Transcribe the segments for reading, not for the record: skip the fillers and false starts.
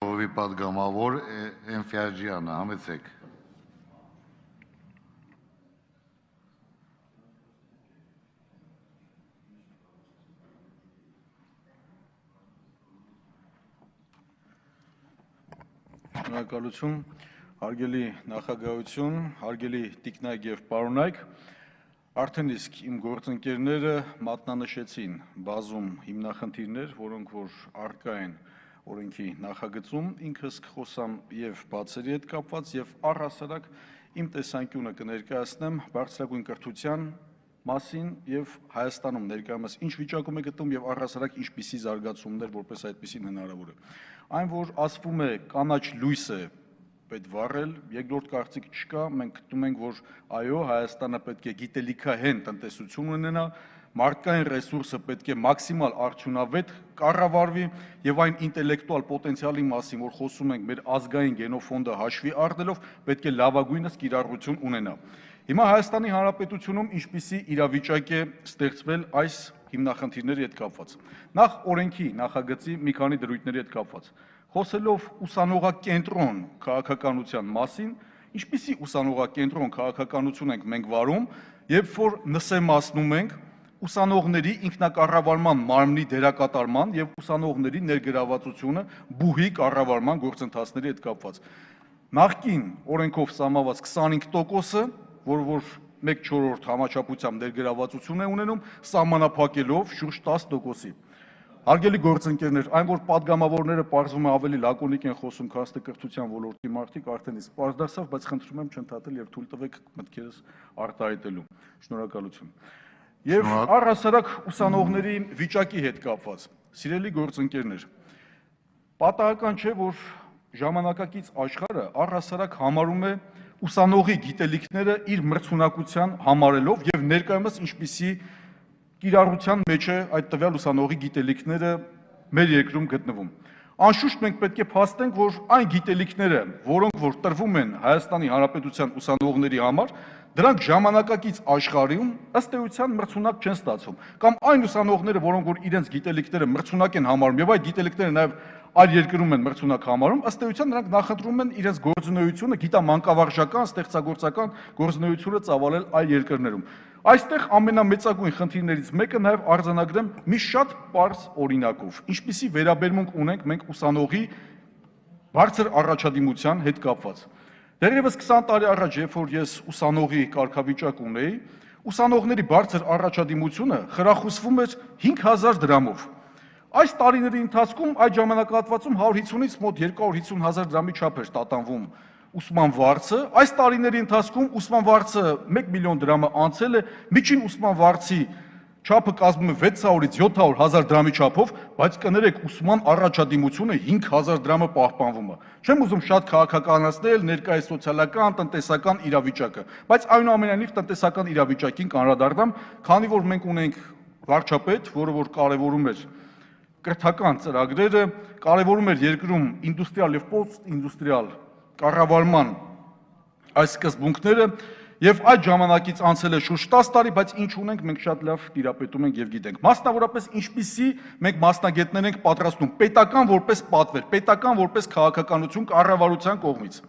Ժողովի պատգամավոր Էնֆիաջյանը, համեցեք։ Շնորհակալություն, հարգելի նախագահություն, հարգելի տիկնայք եւ պարոնայք, արդեն իսկ իմ գործընկերները մատնանշեցին բազում հիմնախնդիրներ, որոնք որ առկա են օրենքի նախագծում, ինքս կխոսամ եւ բացերի հետ կապված եւ առհասարակ իմ տեսանկյունը կներկայացնեմ բարձրագույն կրթության մասին եւ Հայաստանում ներկայումս ինչ վիճակում է գտնվում եւ առհասարակ ինչպիսի զարգացումներ որպես այդպեսին հնարավոր է։ Այն որ ասվում է կանաչ լույս է պետք վառել, երկրորդ կարծիք չկա, մենք գտնում ենք, որ այո, Հայաստանը պետք է գիտելիքահեն տնտեսություն ունենա, մարդկային ռեսուրսը պետք է մաքսիմալ արդյունավետ կառավարվի եւ այն ինտելեկտուալ պոտենցիալի մասին, որ խոսում ենք մեր ազգային գենոֆոնդը հաշվի առնելով, պետք է լավագույնս կիրառություն ունենա։ Հիմա Հայաստանի Հանրապետությունում ինչպիսի իրավիճակ է ստեղծվել այս հիմնախնդիրների հետ կապված։ Նախ օրենքի նախագծի մի քանի դրույթների հետ կապված։ Խոսելով ուսանողակենտրոն քաղաքականության մասին, ինչպիսի ուսանողակենտրոն քաղաքականություն ենք մենք վարում, երբ որ նսեմացնում ենք ուսանողների ինքնակառավարման մարմնի դերակատարման եւ ուսանողների ներգրավվածությունը բուհի կառավարման գործընթացների հետ կապված։ Նախկին օրենքով սահմանված 25%-ը, որ 1/4 համաչափությամբ ներգրավվածություն է ունենում, սահմանափակելով շուրջ 10%-ի։ Հարգելի գործընկերներ, այն որ падգամավորները պարզվում է ավելի լակոնիկ են խոսում, քան կրթության ոլորտի մարդիկ, արդեն իսկ պարզ դարձավ, բայց խնդրում եմ չընդհատել եւ թույլ տվեք մտքերս արտահայտելու։ Շնորհակալություն։ Եվ առհասարակ ուսանողների վիճակի հետ կապված, սիրելի գործընկերներ, պատահական չէ, որ ժամանակակից աշխարհը առհասարակ համարում է ուսանողի գիտելիքները իր մրցունակության համարելով եւ ներկայումս ինչպիսի կիրառության մեջ է այդ տվյալ ուսանողի գիտելիքները մեր երկրում գտնվում։ Անշուշտ մենք պետք է փաստենք, որ այն գիտելիքները, որոնք որ տրվում են Հայաստանի Հանրապետության ուսանողների համար, դրանք ժամանակակից աշխարհում ըստ էության մրցունակ չեն ստացվում։ Կամ այն ուսանողները, որոնք որ իրենց գիտելիքները մրցունակ են համարում եւ այդ գիտելիքները նաեւ այլ երկրում են մրցունակ համարում, ըստ էության նրանք նախընտրում են իրենց գործունեությունը, գիտամանկավարժական, ստեղծագործական գործունեությունը ծավալել այլ երկրներում։ Այստեղ ամենամեծագույն խնդիրներից մեկը նաև արձանագրեմ մի շատ պարզ օրինակով, ինչպիսի վերաբերմունք ունենք մենք ուսանողի բարձր առաջադիմության հետ կապված։ Դեռևս 20 տարի առաջ, երբ որ ես ուսանողի կարգավիճակ ունեի, ուսանողների բարձր առաջադիմությունը խրախուսվում էր 5000 դրամով։ Այս տարիների ընթացքում այդ ժամանակահատվածում 150-ից մոտ 250,000 դրամի չափ էր տատանվում ուսման վարձը, այս տարիների ընթացքում ուսման վարձը 1 միլիոն դրամը անցել է, միջին ուսման վարձի չափը կազմում է 600-ից 700,000 դրամի չափով, բայց կներեք ուսման առաջադիմությունը 5000 դրամը պահպանվում է։ Չեմ ուզում շատ քաղաքականացնել ներկայիս սոցիալական, տնտեսական իրավիճակը, բայց այնուամենայնիվ տնտեսական իրավիճակին կանդրադառնամ, քանի որ մենք ունենք վարչապետ, որը որ կարևորում էր կրթական ծրագրերը, կարևորում էր երկրում ինդուստրիալ եւ պոստինդուստրիալ կառավարման այս սկզբունքները եւ այդ ժամանակից անցել է շուրջ 10 տարի, բայց ինչ ունենք մենք շատ լավ տիրապետում ենք եւ գիտենք։ Մասնավորապես ինչպիսի մենք մասնագետներ ենք պատրաստում պետական որպես պատվեր, պետական որպես քաղաքականություն կառավարության կողմից։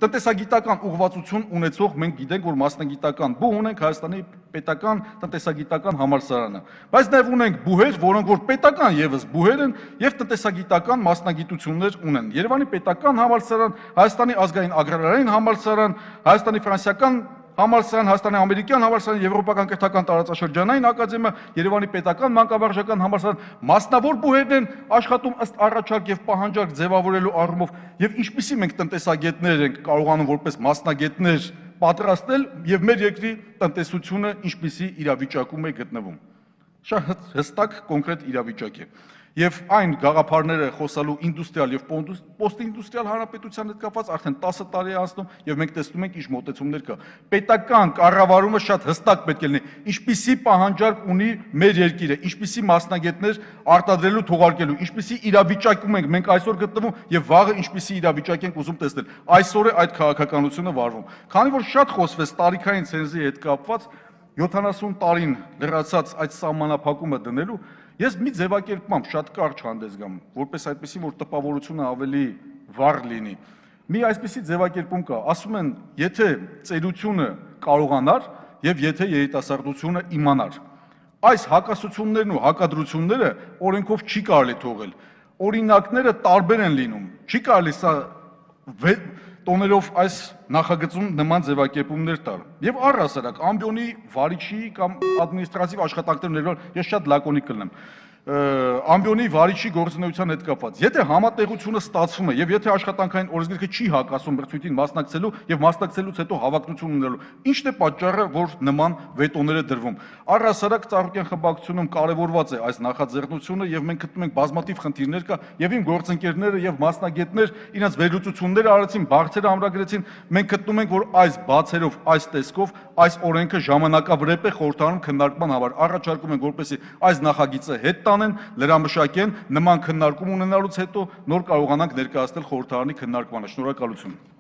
Տնտեսագիտական ուղղվածություն ունեցող մենք գիտենք, որ մասնագիտական բուհ ունենք Հայաստանի պետական տնտեսագիտական համալսարանը, բայց նաև ունենք բուհեր, որոնք որ պետական եւս բուհեր են եւ տնտեսագիտական մասնագիտություններ ունեն։ Երևանի պետական համալսարան, Հայաստանի ազգային ագրարային համալսարան, Հայաստանի ֆրանսիական համալսարան, Հայաստանի ամերիկյան համալսարան, Եվրոպական կրթական տարածաշրջանային ակադեմիա, Երևանի պետական մանկավարժական համալսարան, մասնավոր բուհերն են աշխատում ըստ առաջարկ եւ պահանջարկ ձևավորելու առումով եւ ինչպիսի մենք տնտեսագետներ ենք կարողանում որպես մասնագետներ պատրաստել եւ մեր երկրի տնտեսությունը ինչպիսի իրավիճակում է գտնվում։ Շատ հստակ կոնկրետ իրավիճակ է։ Եվ այն գաղափարները խոսալու ինդուստրիալ եւ պոստինդուստրիալ հանրապետության հետ կապված արդեն 10 տարի է անցնում եւ մենք տեսնում ենք ինչ մոտեցումներ կա։ Պետական կառավարումը շատ հստակ պետք է լինի, ինչպիսի պահանջարկ ունի մեր երկիրը, ինչպիսի մասնագետներ արտադրելու թողարկելու, ինչպիսի իրավիճակում ենք մենք այսօր գտնվում եւ վաղը ինչպիսի իրավիճակ ենք ուզում տեսնել։ Այսօր է այդ քաղաքականությունը վարվում։ Քանի որ շատ խոսվեց տարիքային ցենզի հետ կապված 70 տարին լրացած այդ սահմանափակումը դնելու, ես մի ձևակերպմամբ շատ կարճ հանդես գամ, որպես այդպեսին, որ տպավորությունը ավելի վառ լինի։ Մի այսպիսի ձևակերպում կա, ասում են, եթե ծերությունը կարողանար եւ եթե երիտասարդությունը իմանար։ Այս հակասություններն ու հակադրությունները օրենքով չի կարելի թողել։ Օրինակները տարբեր են լինում։ Չի կարելի սա տոներով այս նախագծում նման ձևակերպումներ տալ։ Եվ առհասարակ ամբիոնի վարիչի կամ ադմինիստրատիվ աշխատանքներ ներառյալ ես շատ լակոնիկ կլինեմ։ Ամբիոնի վարիչի գործունեության հետ կապված։ Եթե համատեղությունը ստացվում է եւ եթե աշխատանքային օրենսգիրքը չի հակասում մրցույթին մասնակցելու եւ մասնակցելուց հետո հավակնություն ունենալու, ի՞նչն է պատճառը, որ նման վետոները դրվում։ Առհասարակ Ծառուկյան խմբակցությունում կարևորված է այս նախաձեռնությունը եւ մենք գտնում ենք բազմաթիվ խնդիրներ կա եւ իմ գործընկերները եւ մասնագետներ իրենց վերլուծություններ արեցին, բարձր ամրագրեցին։ Մենք գտնում ենք, որ այս բացերով, այս տեսքով այս օրենքը ժամանակավրեպ է խորհրդարանում քննարկման համար։ Առաջարկում ենք, որպեսզի այս նախագիծը հետ տանեն, լրամշակեն, նման քննարկում ունենալուց հետո նոր կարողանանք ներկայացնել խորհրդարանի քննարկմանը։ Շնորհակալություն։